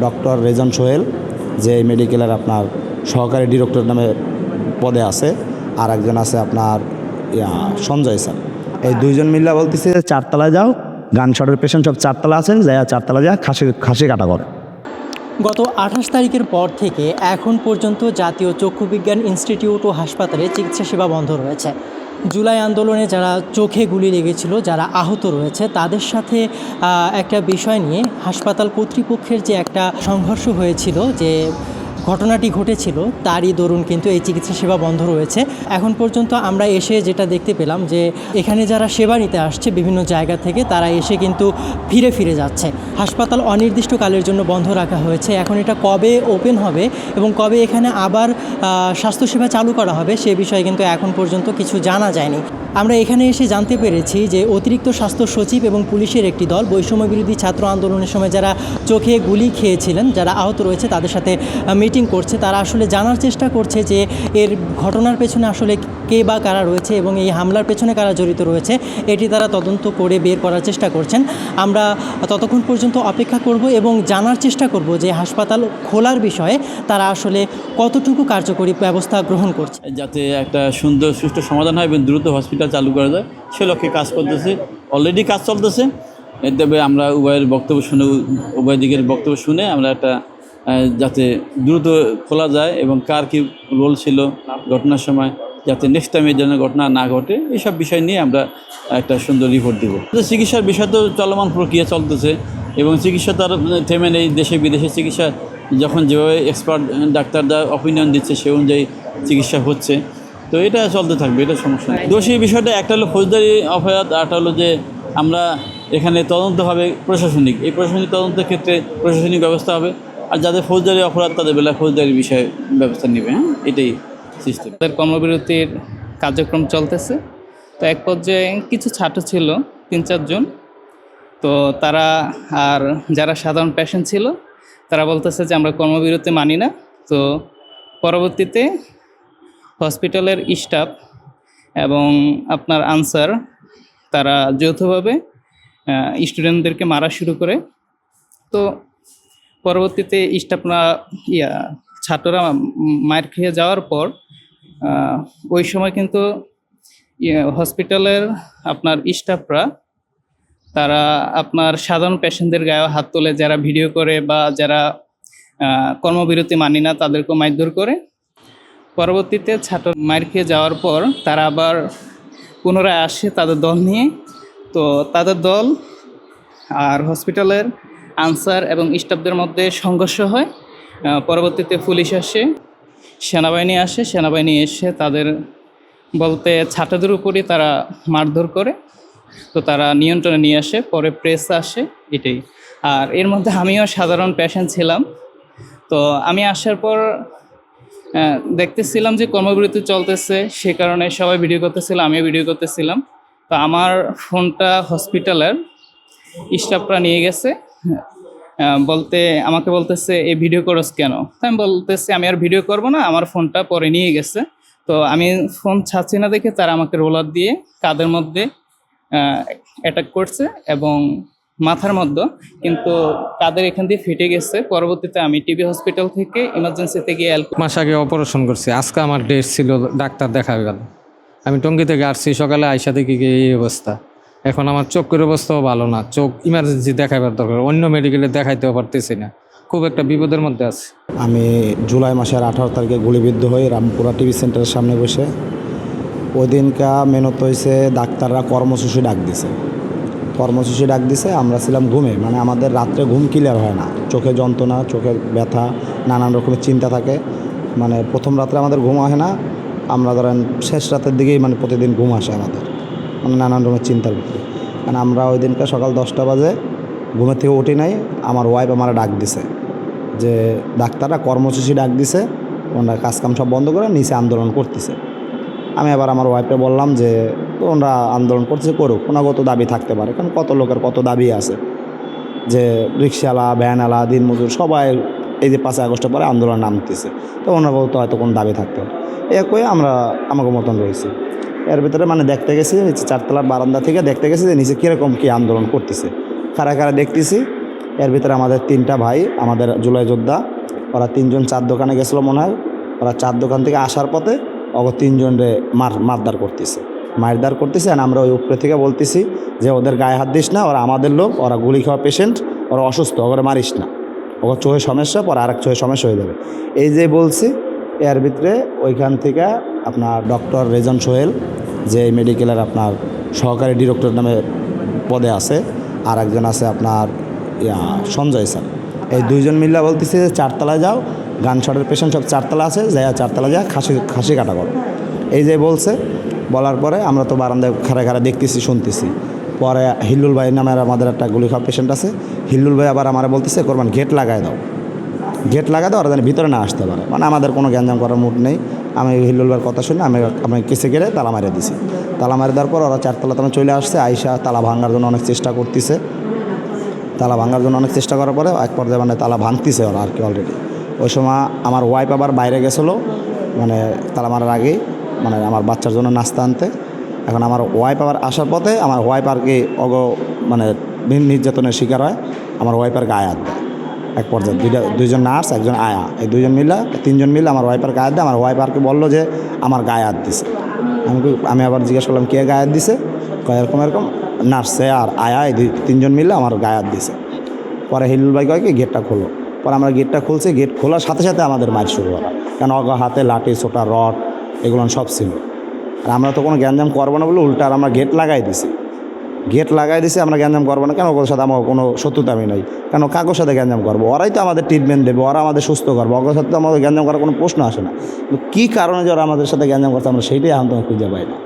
Doctor Rezan Sohel, যে মেডিকেলের আপনার সহকারী ডিরেক্টর নামে পদে আছে, আর একজন আছে আপনার সঞ্জয় স্যার। এই দুইজন মিল্লা বলতেছে যে চারতলায় যাও, গান শটের পেশেন্ট সব চারতলা আছেন, যাই চারতলা যা খাসি কাটা করে। গত 28 তারিখের পর থেকে এখন পর্যন্ত জাতীয় চক্ষু বিজ্ঞান ইনস্টিটিউট ও হাসপাতালে চিকিৎসা সেবা বন্ধ রয়েছে। জুলাই আন্দোলনে যারা চোখে গুলি লেগেছিল, যারা আহত রয়েছে, তাদের সাথে একটা বিষয় নিয়ে হাসপাতাল কর্তৃপক্ষের যে একটা সংঘর্ষ হয়েছিল, যে ঘটনাটি ঘটেছিল, তারই দরুন কিন্তু এই চিকিৎসা সেবা বন্ধ রয়েছে। এখন পর্যন্ত আমরা এসে যেটা দেখতে পেলাম যে এখানে যারা সেবা নিতে আসছে বিভিন্ন জায়গা থেকে, তারা এসে কিন্তু ফিরে যাচ্ছে। হাসপাতাল অনির্দিষ্টকালের জন্য বন্ধ রাখা হয়েছে। এখন এটা কবে ওপেন হবে এবং কবে এখানে আবার স্বাস্থ্যসেবা চালু করা হবে সে বিষয়ে কিন্তু এখন পর্যন্ত কিছু জানা যায়নি। আমরা এখানে এসে জানতে পেরেছি যে অতিরিক্ত স্বাস্থ্য সচিব এবং পুলিশের একটি দল বৈষম্য বিরোধী ছাত্র আন্দোলনের সময় যারা চোখে গুলি খেয়েছিলেন, যারা আহত রয়েছে, তাদের সাথে মিটিং করছে। তারা আসলে জানার চেষ্টা করছে যে এর ঘটনার পেছনে আসলে কে বা কারা রয়েছে এবং এই হামলার পেছনে কারা জড়িত রয়েছে, এটি তারা তদন্ত করে বের করার চেষ্টা করছেন। আমরা ততক্ষণ পর্যন্ত অপেক্ষা করব এবং জানার চেষ্টা করব যে হাসপাতাল খোলার বিষয়ে তারা আসলে কতটুকু কার্যকরী ব্যবস্থা গ্রহণ করছে, যাতে একটা সুন্দর সুষ্ঠু সমাধান হয় এবং দ্রুত হসপিটাল চালু করা যায় সে লক্ষ্যে কাজ করতেছে। অলরেডি কাজ চলতেছে। তবে আমরা উভয় দিকের বক্তব্য শুনে আমরা একটা যাতে দ্রুত খোলা যায় এবং কার কী রোল ছিল ঘটনার সময়, যাতে নেক্সট টাইম এই ধরনের ঘটনা না ঘটে, এইসব বিষয় নিয়ে আমরা একটা সুন্দর রিপোর্ট দেব। চিকিৎসার বিষয় তো চলমান প্রক্রিয়া চলতেছে এবং চিকিৎসা তার থেমে নেই। দেশে বিদেশে চিকিৎসা যখন যেভাবে এক্সপার্ট ডাক্তাররা অপিনিয়ন দিচ্ছে সে অনুযায়ী চিকিৎসা হচ্ছে, তো এটা চলতে থাকবে, এটা সমস্যা নেই। দোষী বিষয়টা একটা হলো ফৌজদারি অপরাধ, আরটা হলো যে আমরা এখানে তদন্ত হবে প্রশাসনিক। এই প্রশাসনিক তদন্তের ক্ষেত্রে প্রশাসনিক ব্যবস্থা হবে, আর যাদের ফৌজদারি অপরাধ তাদের বেলায় ফৌজদারি বিষয়ে ব্যবস্থা নেবে। এটাই সিস্টেম। তাদের কর্মবিরতির কার্যক্রম চলতেছে। তো এক পর্যায়ে কিছু ছাত্র ছিল 3-4 জন, তো তারা আর যারা সাধারণ পেশেন্ট ছিল তারা বলতেছে যে আমরা কর্মবিরতি মানি না। তো পরবর্তীতে হসপিটালের স্টাফ এবং আপনার আনসার তারা যৌথভাবে স্টুডেন্টদেরকে মারা শুরু করে। তো পরবর্তীতে ছাত্ররা মার খেয়ে যাওয়ার পর ওই সময় কিন্তু হসপিটালের আপনার স্টাফরা তারা আপনার সাধারণ পেশেন্টদের গায়ে হাত তোলে, যারা ভিডিও করে বা যারা কর্মবিরতি মানি না তাদেরকে মারধর করে। পরবর্তীতে ছাত্র মার খেয়ে যাওয়ার পর তারা আবার পুনরায় আসে তাদের দল নিয়ে। তো তাদের দল আর হসপিটালের আনসার এবং স্টাফদের মধ্যে সংঘর্ষ হয়। পরবর্তীতে পুলিশ আসে, সেনাবাহিনী এসে তাদের বলতে ছাত্রদের উপরই তারা মারধর করে। তো তারা নিয়ন্ত্রণে নিয়ে আসে, পরে প্রেস আসে, এটাই। আর এর মধ্যে আমিও সাধারণ পেশেন্ট ছিলাম। তো আমি আসার পর দেখতেছিলাম যে কর্মবিরতি চলতেছে, সে কারণে সবাই ভিডিও করতেছিল, আমিও ভিডিও করতেছিলাম। তো আমার ফোনটা হসপিটালের স্টাফরা নিয়ে গেছে, আমাকে বলতেছে এই ভিডিও করস কেন? আমি বলতেছি আমি আর ভিডিও করব না, আমার ফোনটা পরে নিয়ে গেছে। তো আমি ফোন ছাড়ছি না দেখে তারা আমাকে রোলার দিয়ে কাঁধের মধ্যে অ্যাটাক করছে এবং মাথার মধ্যে, কিন্তু কাঁধের এখান দিয়ে ফেটে গেছে। পরবর্তীতে আমি টিবি হসপিটাল থেকে ইমার্জেন্সিতে গিয়ে মাস আগে অপারেশন করছি। আজকে আমার ডেট ছিল, ডাক্তার দেখা গেল। আমি টঙ্গী থেকে আসছি, সকালে আইসা দেখি এই অবস্থা। এখন আমার চোখের অবস্থাও ভালো না, চোখ ইমার্জেন্সি দেখাবার দরকার, অন্য মেডিকেলে দেখাইতেও পারতেছি না, খুব একটা বিপদের মধ্যে আছে। আমি জুলাই মাসের 18 তারিখে গুলিবিদ্ধ হই রামপুরা টিভি সেন্টারের সামনে বসে। ওই দিনকা মেনত হয়েছে ডাক্তাররা কর্মসূচি ডাক দিছে। আমরা ছিলাম ঘুমে, মানে আমাদের রাত্রে ঘুম ক্লিয়ার হয় না, চোখে যন্ত্রণা, চোখের ব্যথা, নানান রকমের চিন্তা থাকে। মানে প্রথম রাত্রে আমাদের ঘুম আসে না, আমরা ধরেন শেষ রাতের দিকেই মানে প্রতিদিন ঘুম আসে আমাদের, মানে নানান রকমের চিন্তার ভিতরে। মানে আমরা ওই দিনকে সকাল 10টা বাজে ঘুমের থেকে উঠি নাই। আমার ওয়াইফ আমার ডাক দিছে যে ডাক্তাররা কর্মসূচি ডাক দিছে, ওনারা কাজকাম সব বন্ধ করে নিচে আন্দোলন করতেছে। আমি আবার আমার ওয়াইফকে বললাম যে ওনারা আন্দোলন করতেছে, করুক, ওনাগত দাবি থাকতে পারে, কারণ কত লোকের কত দাবি আছে, যে রিক্সাওয়ালা, ভ্যানওয়ালা, দিনমজুর সবাই এই যে 5 আগস্টের পরে আন্দোলন নামতেছে, তো ওনাগত হয়তো কোনো দাবি থাকতে পারে। কয়ে আমরা আমাকে মতন রয়েছি। এর ভিতরে মানে দেখতে গেছি 4তলার বারান্দা থেকে দেখতে গেছি যে নিচে কীরকম কী আন্দোলন করতেছে, কারা দেখতেছি। এর ভিতরে আমাদের 3টা ভাই আমাদের জুলাই যোদ্ধা, ওরা 3জন 4 দোকানে গেছিলো মনে হয়। ওরা 4 দোকান থেকে আসার পথে ওকে 3জনরে মারধর করতেছে। আর আমরা ওই উপরে থেকে বলতেছি যে ওদের গায়ে হাত দিস না, ওরা আমাদের লোক, ওরা গুলি খাওয়া পেশেন্ট, ওরা অসুস্থ, ওরা মারিস না, ওর চোখে সমস্যা, পরে আরেক চোখে সমস্যা হয়ে যাবে। এই যে বলছি, এর ভিতরে ওইখান থেকে আপনার ডক্টর রেজন সোহেল, যে মেডিকেলের আপনার সহকারী ডিরেক্টর নামে পদে আছে, আর একজন আছে আপনার সঞ্জয় স্যার, এই 2জন মিল্লা বলতেছে যে 4তলায় যাও, গানশটের পেশেন্ট সব 4তলা আছে, যাই 4তলা যা খাসি কাটা করো। এই যে বলছে, বলার পরে আমরা তো বারান্দায় খাড়া দেখতেছি, শুনতেছি। পরে হিল্লুল ভাই নামের আমাদের একটা গুলি খাওয়া পেশেন্ট আছে, হিল্লুল ভাই আবার আমার বলতেছে কোরবান গেট লাগাই দাও, ওরা যেন ভিতরে না আসতে পারে। মানে আমাদের কোনো গ্যাঞ্জাম করার মুড নেই। আমি হিল্লুল ভাইয়ের কথা শুনে আমি কেসে গেলে তালা মারিয়ে দিছি। তালা মারিয়ে দেওয়ার পর ওরা 4তলাতে চলে আসছে, আইসা তালা ভাঙার জন্য অনেক চেষ্টা করতেছে। তালা ভাঙার জন্য অনেক চেষ্টা করার পরে এক পর্যায়ে মানে তালা ভাঙতেছে ওরা আর কি অলরেডি। ওই সময় আমার ওয়াইফ আবার বাইরে গেছিলো, মানে তালা মারার আগেই, মানে আমার বাচ্চার জন্য নাস্তা আনতে। এখন আমার ওয়াইফ আবার আসার পথে আমার ওয়াইফ আর কি মানে নির্যাতনের শিকার হয়, আমার ওয়াইফের গায়ে হাত দেয়। এক পর্যায়ে 2জন নার্স, একজন আয়া, এই 3জন মিলে আমার ওয়াইফের গায়ে হাত দেয়। আমার ওয়াইফ আর কি বললো যে আমার গায়ে হাত দিছে। আমি আবার জিজ্ঞেস করলাম কে গায়ে হাত দিছে, এরকম নার্সে আর আয়া, এই 3জন মিলে আমার গায়ে হাত দিছে। পরে হিল্লুল ভাই কয় কি গেটটা খোলো। পরে আমরা গেটটা খুলছি, গেট খোলার সাথে সাথে আমাদের মার শুরু করা, কারণ হাতে লাঠি, ছোটা, রড এগুলো সব ছিল। আর আমরা তো কোনো গ্যাঞ্জাম করবো না বলে উল্টা আর আমরা গেট লাগাই দিছি। আমরা গ্যাঞ্জাম করবো না কেন, ওর সাথে আমার কোনো শত্রুতা আমি নাই, কেন কাগজ সাথে গ্যাঞ্জাম করবো, ওরাই তো আমাদের ট্রিটমেন্ট দেবে, ওরা আমাদের সুস্থ করবো, ওর সাথে তো আমাদের গ্যাঞ্জাম করার কোনো প্রশ্ন আসে না। কিন্তু কী কারণে যে ওরা আমাদের সাথে গ্যাঞ্জাম করছে আমরা সেইটাই এখন তো খুঁজে পাই না।